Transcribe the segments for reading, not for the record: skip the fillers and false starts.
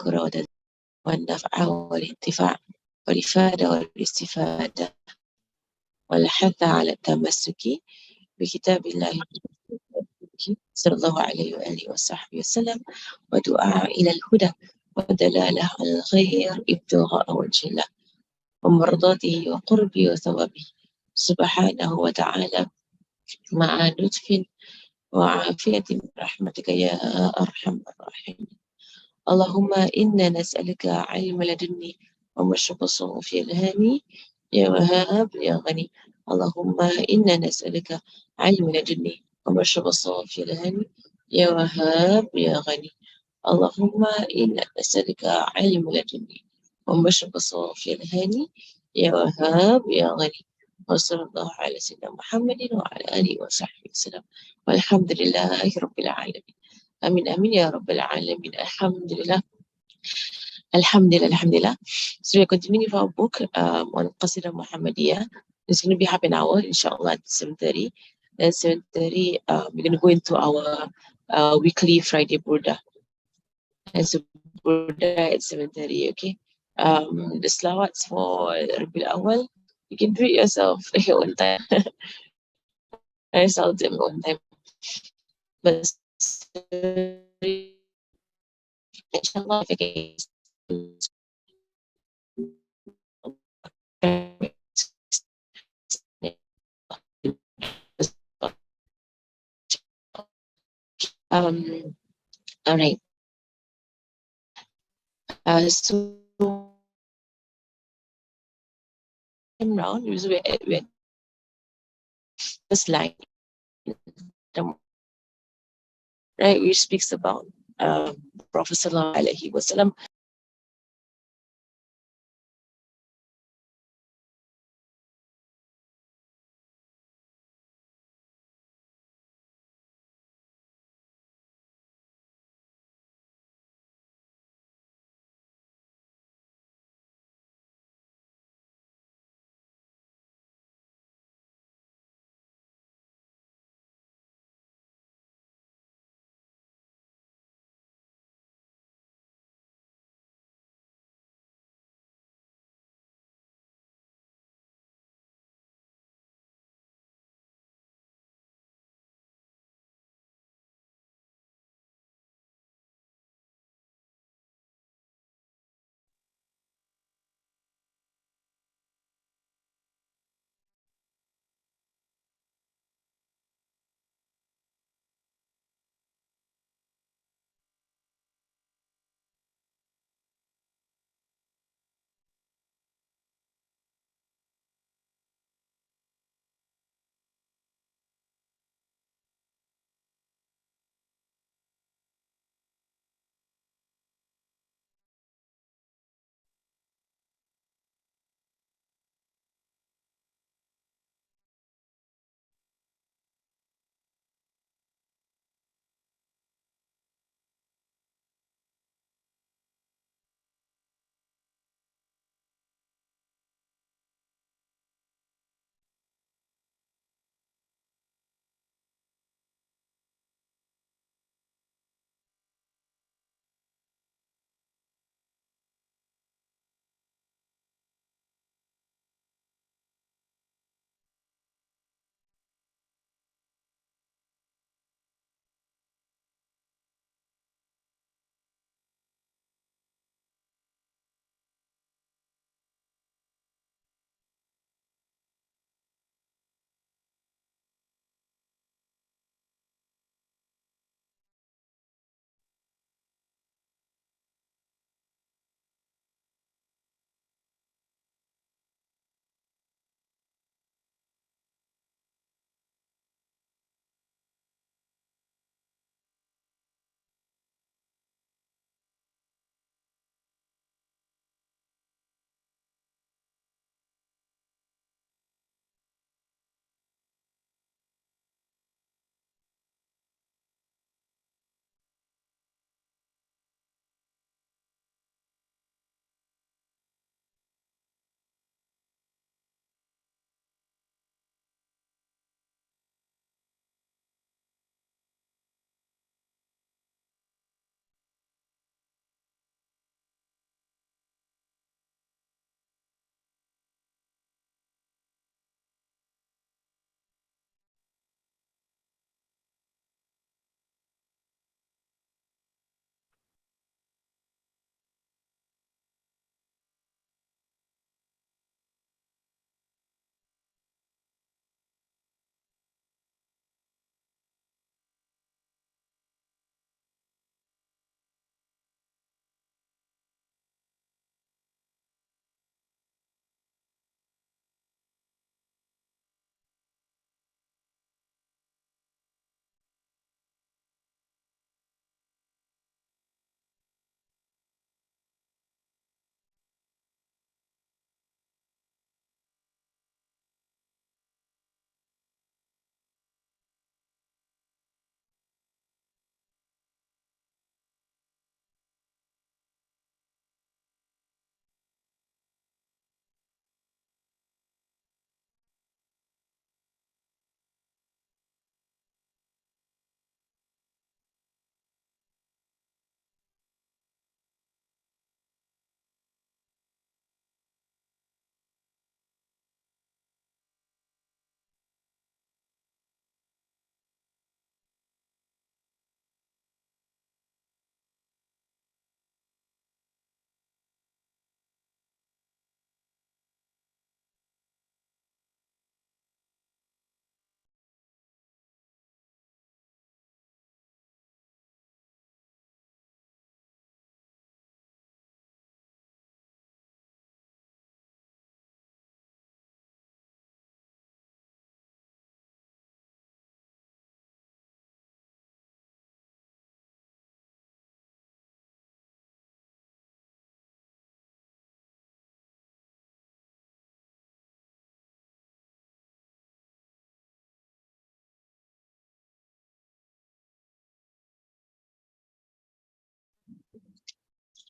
والإرادة والنفع والانتفاع والإفادة والاستفادة والحث على التمسك بكتاب الله صلى الله عليه وآله وصحبه وسلم ودعاء إلى الهدى ودلالة على الخير ابتغاء وجه الله ومرضاته وقربه وثوابه سبحانه وتعالى مع لطف وعافية برحمتك يا أرحم الراحمين. اللهم إنا نسألك علم لدني ومشرب الصوف الهاني يا وهاب يا غني. اللهم إنا نسألك علم لدني ومشرب الصوف الهاني يا وهاب يا غني. اللهم إنا نسألك علم لدني ومشرب الصوف الهاني يا وهاب يا غني. وصلى الله على سيدنا محمد وعلى آله وصحبه وسلم والحمد لله رب العالمين. آمين آمين يا رب العالمين. الحمد لله. Alhamdulillah, Alhamdulillah. So we're continuing with our book on Qasida Muhammadiyah. It's going to be half an hour, inshallah, at 7:30. Then 7:30, we're going to go into our weekly Friday Burda. And so Burda at 7:30, okay? The salawats for Rabiul Awal, you can do it yourself at your own time. I saw them on time. But inshallah, if I can all right. So round, we're this line, right, which speaks about Prophet Sallallahu Alaihi Wasallam.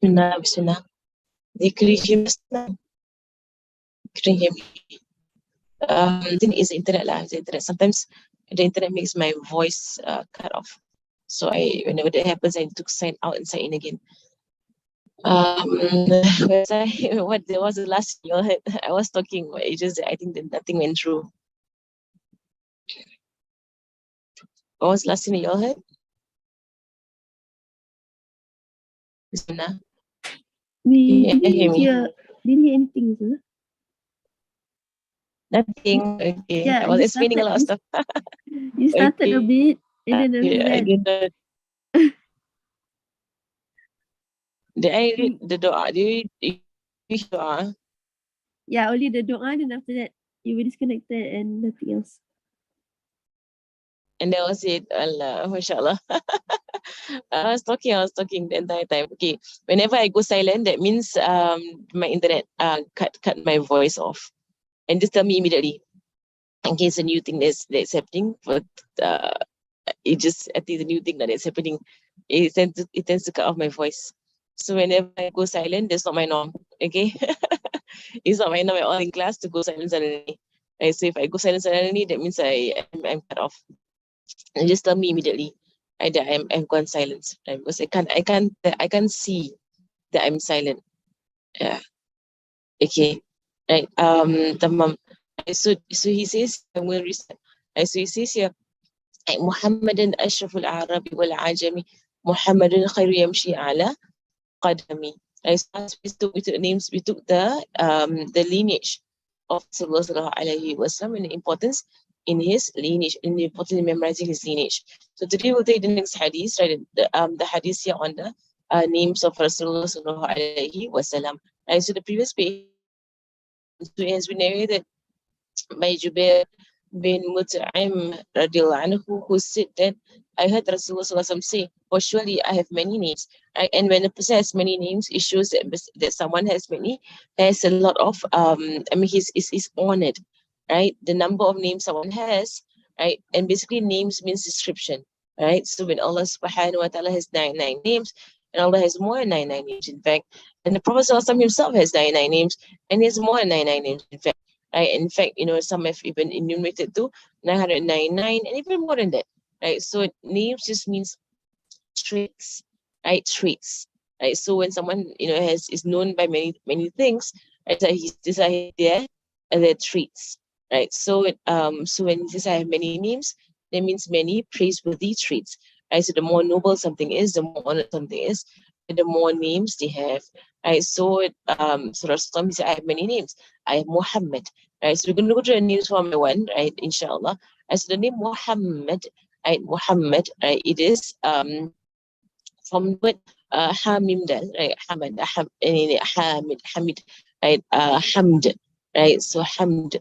Bismillah, Bismillah. Zikri masna. Zikri the thing is the internet lah. The internet sometimes the internet makes my voice cut off. So whenever that happens, I need to sign out and sign in again. Whereas what was the last you all heard? I was talking, but it just I think that nothing went through. What was the last thing you all heard? Bismillah. We Can you hear didn't hear anything, is it? Nothing. Okay. Yeah, I was explaining a lot of stuff. You started a bit, and then after I that, did did I read the dua? Did you read dua? yeah, only the doa, and after that, you were disconnected and nothing else. And that was it. Allah, mashallah. I was talking the entire time. Okay. Whenever I go silent, that means my internet cut my voice off. And just tell me immediately in case a new thing that's happening. But I think the new thing that's happening, it tends to cut off my voice. So whenever I go silent, that's not my norm. Okay. It's not my norm at all in class to go silent suddenly. Right? So if I go silent suddenly, that means I'm cut off. And just tell me immediately that I've gone silent. Right? Because I can't see that I'm silent. Yeah. Okay. Right. Tamam. So he says, I'm going to reset. So he says here, محمد أشرف الأعراب والعجم محمد خير يمشي على قدمي. As we took the names, we took the lineage of Sallallahu Alaihi Wasallam and the importance in his lineage, and the importance in memorizing his lineage. So today we'll take the next hadith, right? The hadith here on the names of Rasulullah Sallallahu Alaihi Wasallam. Right, so the previous page, so it has been narrated by Jubair bin Mut'im radiallahu anhu, who said that I heard Rasulullah say, "For surely I have many names." Right? And when a person has many names, it shows that someone has a lot of he's honored, right? The number of names someone has, right? And basically names means description, right? So when Allah subhanahu wa ta'ala has 99 names, and Allah has more than 99 names, in fact, and the Prophet himself has 99 names, and he has more than 99 names, in fact. Right? In fact, some have even enumerated to 999 and even more than that. Right? So names just means traits, right? Traits. Right? So when someone is known by many things, right? So these are their traits. Right? So when he says I have many names, that means many praiseworthy traits. Right? So the more noble something is, the more honored something is, the more names they have. Right? So Rasulullah said, I have many names. I have Muhammad. Right? So we're going to go through the names one by one, right? Inshallah. Right? So the name Muhammad, right? Muhammad, right? It is from the word Hamim dal, right? Hamid, right? Hamd, right? So Hamd,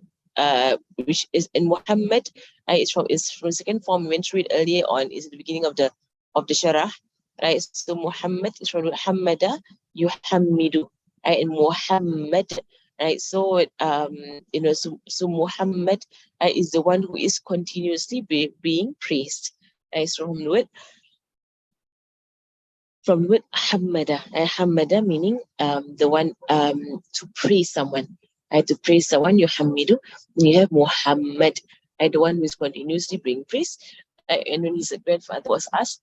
which is in Muhammad, right? It's from second form. We went through it earlier on. Is at the beginning of the Sharah, right? So Muhammad is from Hamada, Yuhammidu, right? And Muhammad, right? So Muhammad is the one who is continuously being praised. Right? So from the word hamada, hamada meaning the one to praise someone. To praise someone, you hamidu. You have Muhammad, the one who is continuously being praised. And when his grandfather was asked,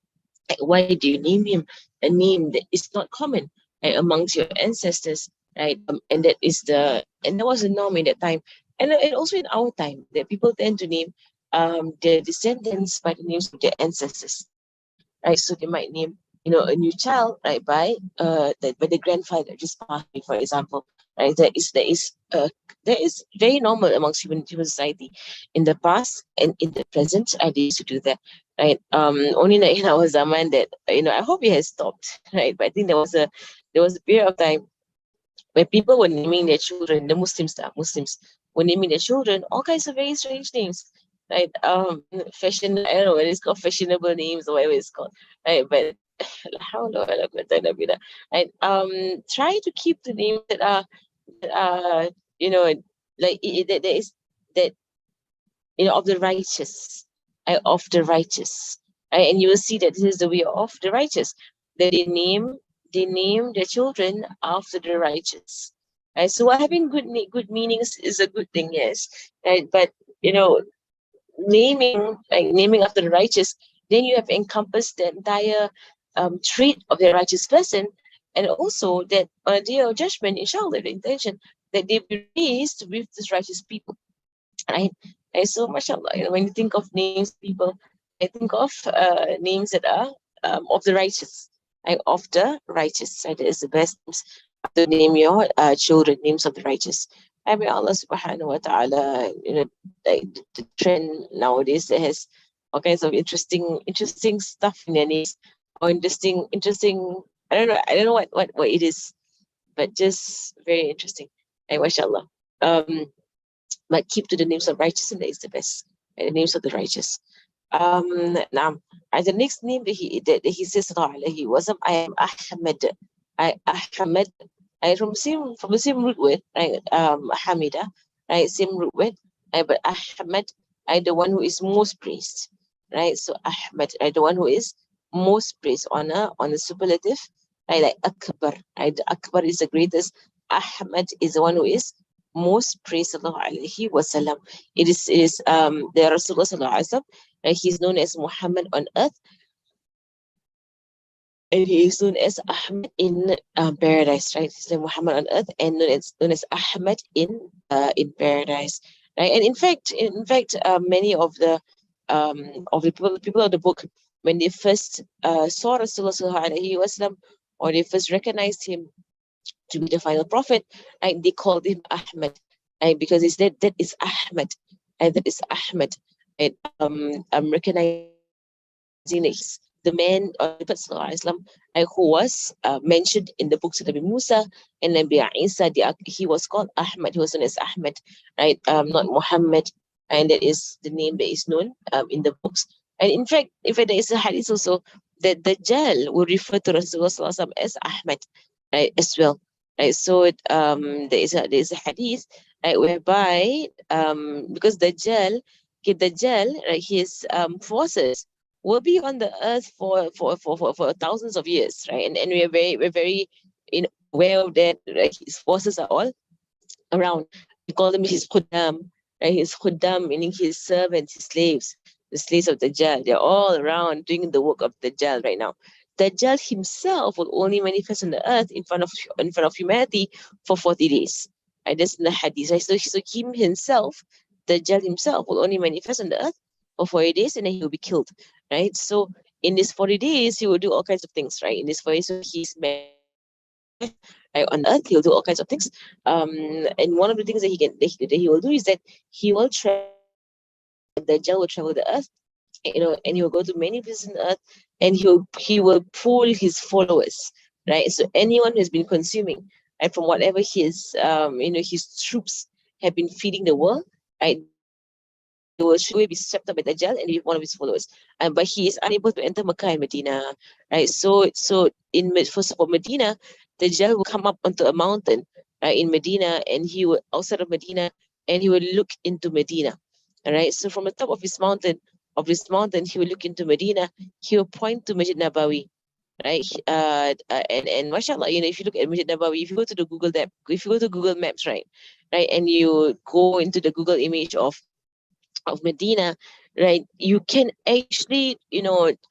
why do you name him a name that is not common amongst your ancestors, right? And that was a norm in that time, and also in our time that people tend to name their descendants by the names of their ancestors, right? So they might name, a new child, right, by the grandfather just passed away, for example, right? That is very normal amongst human society. In the past and in the present, they used to do that, right? Only like in our zaman that I hope it has stopped, right? But I think there was a period of time where people were naming their children, the Muslims were naming their children all kinds of very strange names, right? Fashion, I don't know whether it's called fashionable names or whatever it's called, right? But right? Try to keep the names that are that is that of the righteous, right? And you will see that this is the way of the righteous, that they name they name their children after the righteous. Right? So having good meanings is a good thing, yes. Right? But naming after the righteous, then you have encompassed the entire trait of the righteous person, and also that on a day of judgment, inshallah, the intention that they be raised with these righteous people. Right? And so, mashallah, when you think of names of people, I think of names that are of the righteous, like of the righteous. Right? That is the best names to name your children, names of the righteous. I mean, Allah subhanahu wa ta'ala, like the trend nowadays that has all kinds of interesting stuff in their names, or interesting, I don't know what it is, but just very interesting. Like, mashallah. Um, but keep to the names of righteous, and that is the best. The names of the righteous. Now, and the next name that he says, sallallahu alaihi wasallam, I am Ahmed. Ahmed. From the same root word, right? Hamida, right? Same root word, right? But Ahmed, I the one who is most praised, right? So Ahmed, I the one who is most praised on a superlative, right? Like Akbar, right? The Akbar is the greatest. Ahmed is the one who is most praised, sallallahu alaihi wasallam. It is the Rasulullah sallallahu alaihi wasallam. He's known as Muhammad on earth, and he is known as Ahmed in paradise, right? He's like Muhammad on earth, and known as Ahmed in paradise, right? And in fact, many of the people of the book, when they first saw Rasulullah sallallahu alaihi wasallam, or they first recognized him to be the final prophet, right? They called him Ahmed, right? Because it's that is Ahmed, and that is Ahmed, and recognizing that he's the man of the Prophet Sallallahu, who was mentioned in the books of Nabi Musa and Nabi Isa. He was called Ahmed. He was known as Ahmed, right? Not Muhammad, and that is the name that is known in the books. And in fact, there is a hadith also that Dajjal will refer to Rasulullah Sallallahu as Ahmed, right? As well, right? So there is a hadith, right, whereby because Dajjal, okay, Dajjal, right, his forces will be on the earth for thousands of years, right? And we're very aware of that. Right? His forces are all around. We call them his khuddam, right? His khuddam meaning his servants, his slaves, the slaves of Dajjal. They're all around doing the work of Dajjal right now. Dajjal himself will only manifest on the earth in front of humanity for 40 days. Right? That's in the hadith. Right? So him himself, Dajjal himself, will only manifest on the earth for 40 days, and then he will be killed. Right? So in these 40 days, he will do all kinds of things, right? In this 40 days, so he's right, on earth, he'll do all kinds of things. And one of the things that he will do is that he will travel. The Dajjal will travel the earth, and he will go to many places on earth, and he will pull his followers, right? So anyone who's been consuming, right, from whatever his troops have been feeding the world, right? They will surely be swept up by Dajjal and be one of his followers. But he is unable to enter Mecca and Medina, right? So first for Medina, Dajjal will come up onto a mountain, right, in Medina, and he will outside of Medina, and he will look into Medina, all right. So from the top of this mountain, he will look into Medina. He will point to Masjid Nabawi, right? And mashallah, if you look at Masjid Nabawi, if you go to the Google Maps, right, and you go into the Google image of Medina, right, you can actually,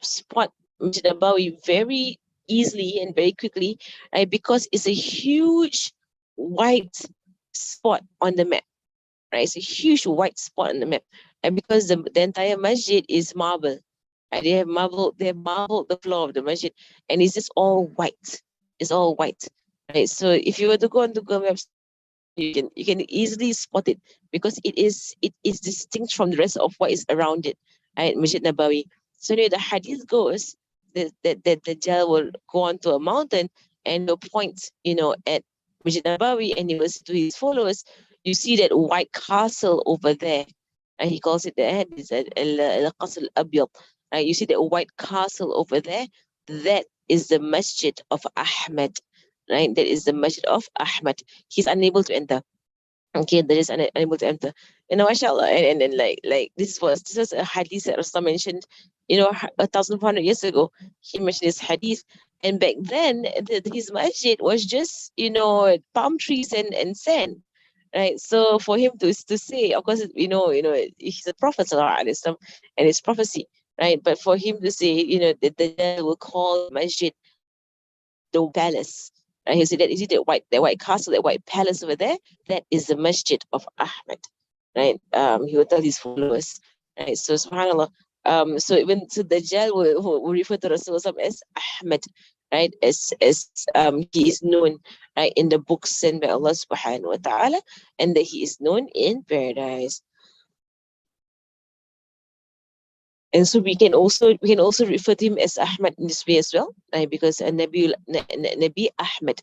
spot Masjid Nabawi very easily and very quickly, right, because it's a huge white spot on the map, right? It's a huge white spot on the map, and because the entire masjid is marble, right? They have marbled the floor of the masjid, and it's just all white. It's all white, right? So if you were to go on Google Maps, you can easily spot it because it is distinct from the rest of what is around it, right? Masjid Nabawi. So anyway, the hadith goes that the Dajjal will go onto a mountain and he'll point, at Masjid Nabawi, and he will say to his followers, "You see that white castle over there?" And he calls it the hadith al-Qasr al-Abyad. Right? You see that white castle over there? That is the masjid of Ahmed. Right? That is the masjid of Ahmed. He's unable to enter. Okay, that is unable to enter. Mashallah, and like this was a hadith that Rasul mentioned, 1,400 years ago. He mentioned this hadith, And back then, his masjid was just, palm trees and sand, right? So for him to say, of course, he's a prophet, sallallahu alaihi wasallam, and it's prophecy, right? But for him to say, that the Dajjal will call the masjid the palace, right? He said that, is it that white castle, that white palace over there? That is the masjid of Ahmed, right? He will tell his followers, right? So subhanallah. So even so Dajjal will refer to Rasulullah as Ahmed, right? As he is known, right, in the books sent by Allah subhanahu wa ta'ala, and that he is known in paradise. And so we can also refer to him as Ahmad in this way as well, right? Because Nabi Ahmed,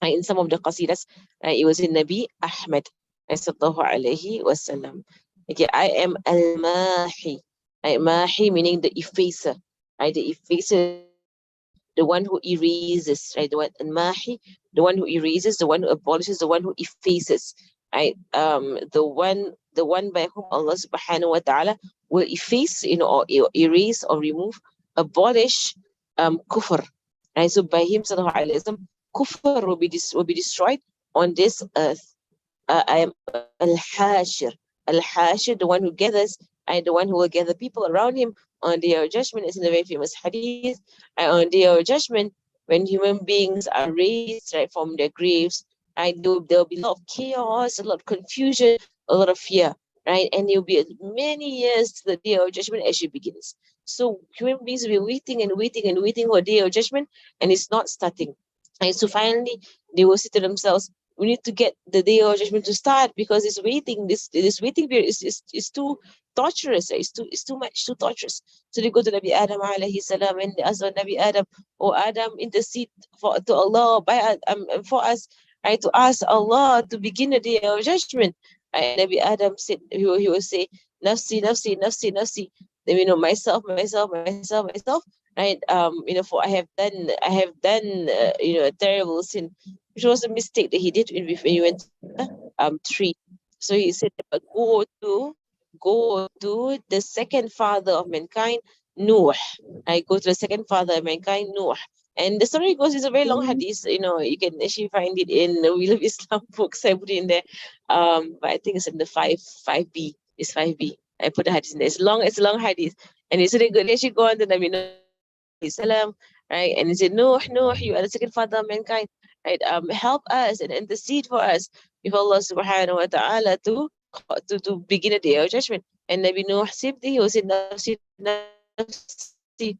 in some of the qasidas, it was in Nabi Ahmed sallallahu alayhi wasallam. Okay, I am al-Mahi. Right, Mahi meaning the effacer. Right, the effacer, the one who erases. Right, the one Mahi, the one who erases, the one who abolishes, the one who effaces. Right, the one by whom Allah subhanahu wa taala will efface, or erase or remove, abolish, kufr. Right, so by him sallallahu alayhi wasallam, kufr will be destroyed on this earth. I am al-hashir. Al-hashir, the one who gathers, I the one who will gather people around him on the day of judgment. It's in the very famous hadith. On the day of judgment, when human beings are raised, right, from their graves, there'll be a lot of chaos, a lot of confusion, a lot of fear, right? And it will be many years to the day of judgment actually begins. So human beings will be waiting and waiting and waiting for the day of judgment, and it's not starting. And so finally, they will say to themselves, we need to get the day of judgment to start, because it's waiting. This waiting period is too torturous. It's too much, too torturous. So they go to Nabi Adam alayhi salam, and they ask Nabi Adam, "Oh Adam, intercede to Allah for us, right? To ask Allah to begin the day of judgment." And Nabi Adam said, he will say, "Nafsi, nafsi, nafsi, nafsi." Then, myself, myself, myself, myself. Right? For I have done a terrible sin, which was a mistake that he did when he went to the tree. So he said, but go to the second father of mankind, Nuh. I go to the second father of mankind, Nuh. And the story goes, it's a very long hadith. You can actually find it in the Wheel of Islam books. I put it in there. But I think it's in the 5B. It's 5B. I put the hadith in there. It's a long hadith. And it's really good. They actually go on to Nabi Nuh salam, right? And he said, Nuh, Nuh, you are the second father of mankind, right? Help us and intercede for us with Allah subhanahu wa ta'ala to begin a day of judgment. And Nabi Nuh said, he was in nafsi, nafsi,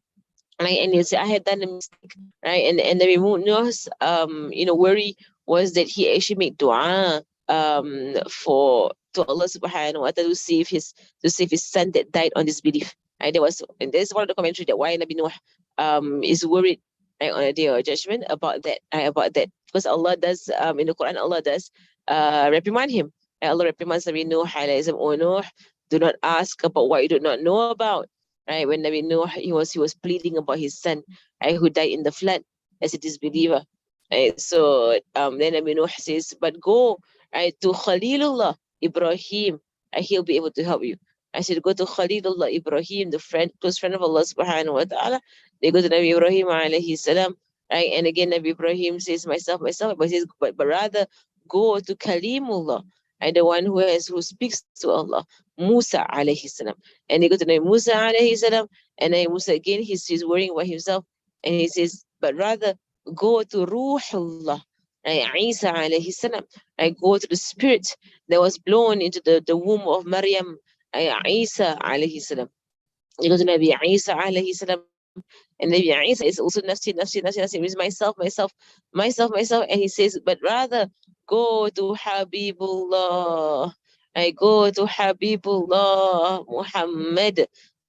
right? And he said, I had done a mistake, right? And Nabi Nuh's worry was that he actually made dua for to Allah subhanahu wa ta'ala to save his son that died on disbelief. Right? And there's one of the commentary that why Nabi Nuh is worried, right, on the day of judgment about that, because Allah does, in the Quran, Allah does reprimand him. And Allah reprimands Nabi Nuh alayhi salam, "O Nuh, do not ask about what you do not know about." Right, when Nabi Nuh, he was pleading about his son, right, who died in the flood as a disbeliever. Right, so then Nabi Nuh says, but go, right, to Khalilullah Ibrahim, and he'll be able to help you. I said, go to Khalilullah Ibrahim, the close friend of Allah subhanahu wa ta'ala. They go to Nabi Ibrahim alayhi salam, right? And again, Nabi Ibrahim says, myself, myself, but he says, but rather go to Kalimullah, right? The one who speaks to Allah, Musa alayhi salam. And they go to Nabi Musa alayhi salam, and Nabi Musa again, he's worrying about himself, and he says, but rather go to Ruhullah, right? Isa alayhi salam, right? Go to the spirit that was blown into the womb of Maryam, Isa alayhi salam. You go to Nabi Isa alayhi salam, and Nabi Isa is also nafsi, nafsi, nafsi, nafsi, means myself, myself, myself, myself. And he says, but rather go to Habibullah. I go to Habibullah Muhammad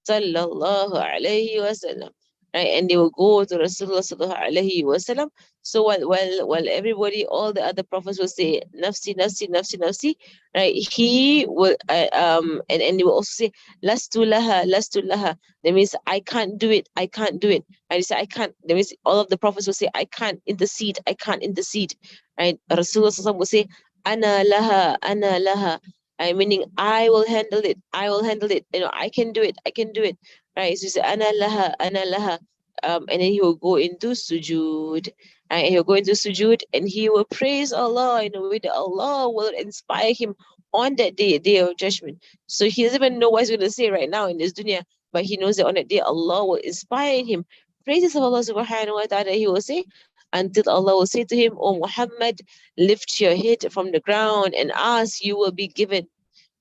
sallallahu alayhi wasallam. Right, and they will go to Rasulullah sallallahu alayhi wasallam. So while everybody, all the other prophets will say nafsi, nafsi, nafsi, nafsi, right? He will and they will also say lastu laha, lastu laha. That means I can't do it, I can't do it. And he said I can't. That means all of the prophets will say I can't intercede, I can't intercede. Right? Rasulullah sallallahu will say ana laha, ana laha. I meaning I will handle it, I will handle it. I can do it, I can do it. Right? So he said ana laha, ana laha. and then he will go into sujood, and he'll go into sujood, and he will praise Allah in a way that Allah will inspire him on that day of judgment. So he doesn't even know what he's going to say right now in this dunya, but he knows that on that day Allah will inspire him praises of Allah subhanahu wa ta'ala. He will say, until Allah will say to him, "O Muhammad, lift your head from the ground and ask, you will be given."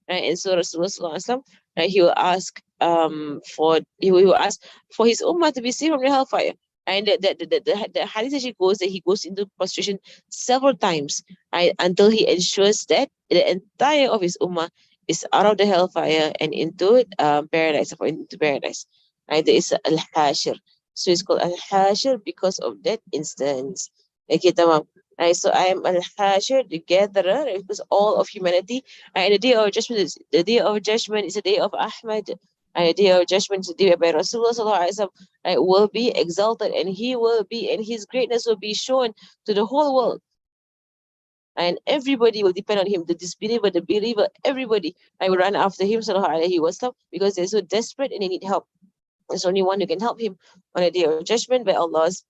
Right? And so Rasulullah, right, he will ask he will ask for his ummah to be saved from the hellfire. And the hadith actually goes that he goes into prostration several times, right, until he ensures that the entire of his ummah is out of the hellfire and into paradise, or into paradise. Right? There is al-hashir. So it's called al-hashir because of that instance. Okay, tamam. Right, so I am al-hashir, the gatherer, right, because all of humanity. And the day of judgment is the day of judgment is the day of Ahmad. And the day of judgment is the day where Rasulullah sallallahu alaihi wasallam, right, will be exalted, and he will be, and his greatness will be shown to the whole world. And everybody will depend on him, the disbeliever, the believer, everybody. I will run after him, sallallahu alaihi wasallam, because they're so desperate and they need help. There's only one who can help him on the day of judgment by Allah's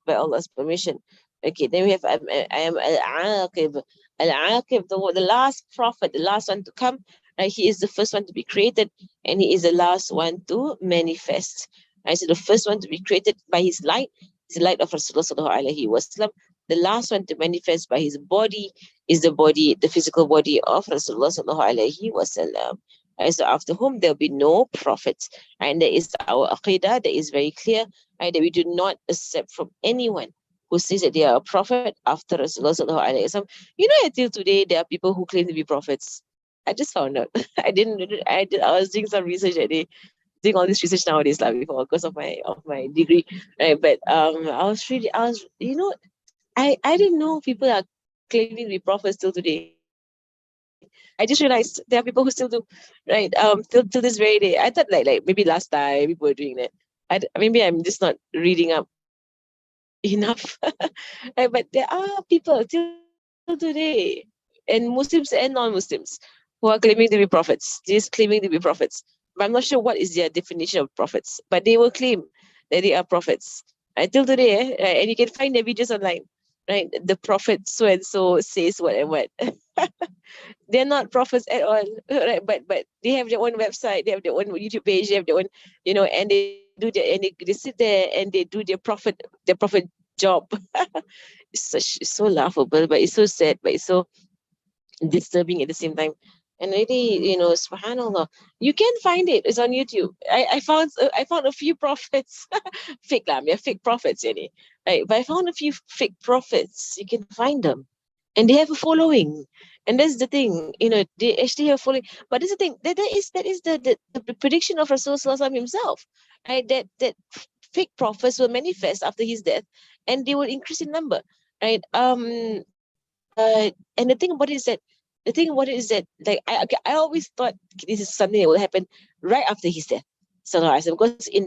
permission. Okay, then we have I am Al-Aqib. Al-Aqib, the last prophet, the last one to come. Right? He is the first one to be created, and he is the last one to manifest. Right? So the first one to be created by his light is the light of Rasulullah sallallahu alaihi wasallam. The last one to manifest by his body is the body, the physical body of Rasulullah sallallahu alaihi wasallam. Right? So after whom there will be no prophets. And there is our aqidah that is very clear, right, that we do not accept from anyone who says that they are a prophet after Rasulullah sallallahu alaihi wasallam. You know, until today there are people who claim to be prophets. I just found out. I was doing some research that day, doing all this research nowadays, like before, because of my degree, right? But I was, I didn't know people are claiming to be prophets till today. I just realized there are people who still do, right? Till this very day. I thought like maybe last time people were doing that. Maybe I'm just not reading up enough. Right, but there are people till today, and Muslims and non-Muslims, who are claiming to be prophets. Just claiming to be prophets. But I'm not sure what is their definition of prophets. But they will claim that they are prophets. Until today, right? And you can find their videos online. Right? The prophet so and so says what and what. They're not prophets at all, right? But they have their own website, they have their own YouTube page, they have their own, and they sit there and they do their prophet job. It's so laughable, but it's so sad, but it's so disturbing at the same time. And really, subhanallah, you can find it. It's on YouTube. I found a few prophets, fake lah, yeah, fake prophets, right? But I found a few fake prophets. You can find them, and they have a following. And that's the thing, they actually have following. But that's the thing. That is the prediction of Rasulullah himself, right? That fake prophets will manifest after his death, and they will increase in number, right? And the thing about it is that like I always thought this is something that will happen right after his death. So because in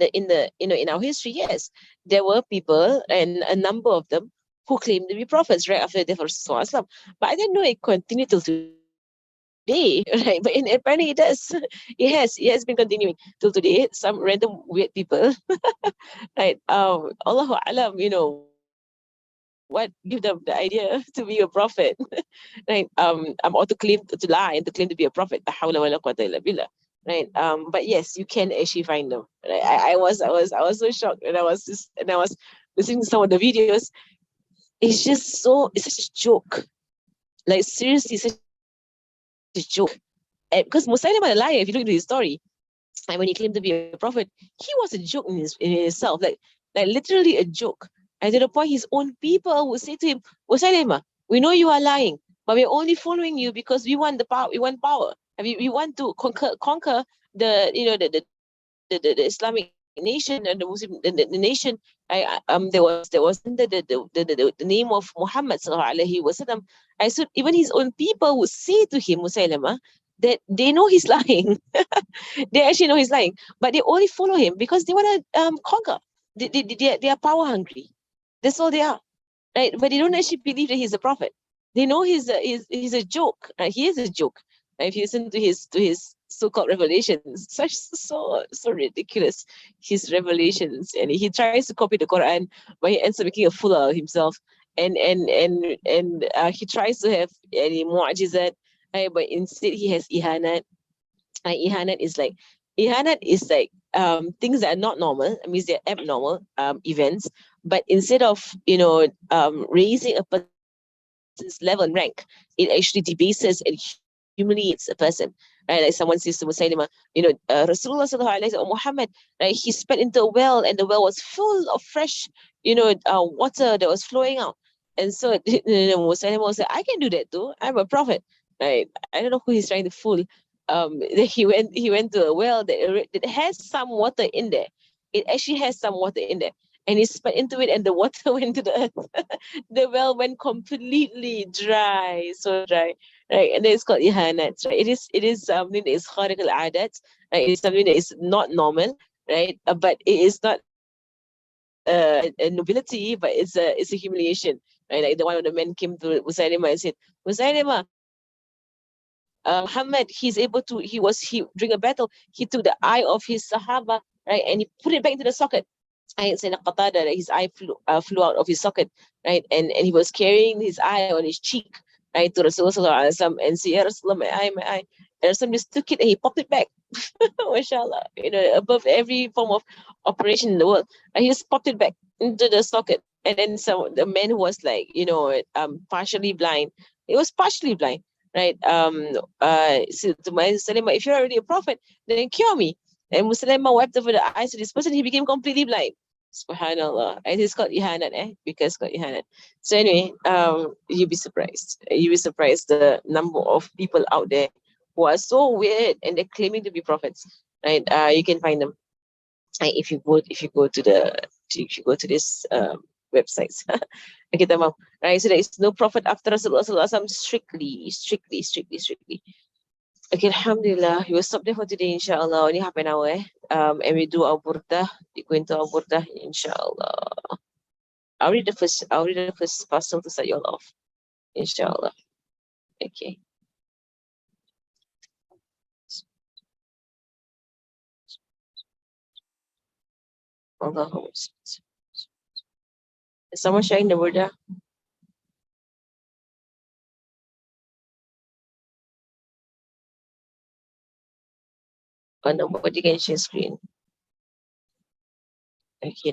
our history, yes, there were people, and a number of them, who claimed to be prophets right after the death of Rasulullah. But I didn't know it continued till today, right? But apparently it does. It has been continuing till today. Some random weird people, right? Allahu Alam, what give them the idea to be a prophet. Right? Or to claim to lie and to claim to be a prophet. La hawla wala quwwata illa billah. Right? But yes, you can actually find them. Right? I was so shocked when I was listening to some of the videos. It's such a joke. Like seriously, such a joke. And because Musailamah the liar, if you look into his story, like when he claimed to be a prophet, he was a joke in himself, like literally a joke. And to the point, his own people would say to him, Musailama, we know you are lying, but we're only following you because we want the power. We want power. And we want to conquer the Islamic nation and the Muslim the nation. There was under the name of Muhammad sallallahu alaihi wasallam. I said even his own people would say to him, Musailama, that they know he's lying. They actually know he's lying, but they only follow him because they want to conquer. They are power hungry. That's all they are, right? But they don't actually believe that he's a prophet. They know he's a joke. He is a joke. If you listen to his so-called revelations. So ridiculous, his revelations, and he tries to copy the Quran, but he ends up making a fool out of himself. And he tries to have any mu'jizat, right? But instead he has ihanat. Ihanat is like things that are not normal. I mean, they're abnormal events. But instead of raising a person's level and rank, it actually debases and humiliates a person. Right? Like someone says to Musaylima, Rasulullah sallallahu alaihi wasallam, Muhammad, right? He spat into a well, and the well was full of fresh, water that was flowing out. And so Musaylima was like, I can do that too. I'm a prophet, right? I don't know who he's trying to fool. He went to a well that has some water in there. It actually has some water in there, and he spat into it, and the water went to the earth. The well went completely dry, so dry, right? And then it's called ihanat, right? It is something that is khariq al-adat, right? It is something that is not normal, right? But it is not a nobility, but it's a humiliation, right? Like the one of the men came to Musaylima and said, Musaylima, Muhammad, he during a battle, he took the eye of his Sahaba, right, and he put it back into the socket. I said Qatada that his eye flew out of his socket, right, and he was carrying his eye on his cheek, right, to Rasulullah and said, Ya Rasulullah, my eye. And Rasulullah just took it and he popped it back. MashaAllah, above every form of operation in the world. And he just popped it back into the socket. And then the man who was like, partially blind, it was partially blind, right? So to my Salima, if you're already a prophet, then cure me. And Musaylima wiped over the eyes of this person, he became completely blind. Subhanallah. And it's called Ihanat, because it's called Ihanat. So anyway, you'd be surprised. You'd be surprised the number of people out there who are so weird and they're claiming to be prophets. Right? You can find them. If you go to this websites. Okay, tamam. Right. So there is no prophet after Rasulullah Sallallahu Alaihi Wasallam, strictly. Okay, Alhamdulillah. We will stop there for today, inshallah. Only half an hour, and we do our burdah. We go into our burdah, inshallah. I'll read the first parcel to start you all off, inshallah. Okay. Allahumma. Is someone sharing the burdah? Oh, nobody can share screen. Okay.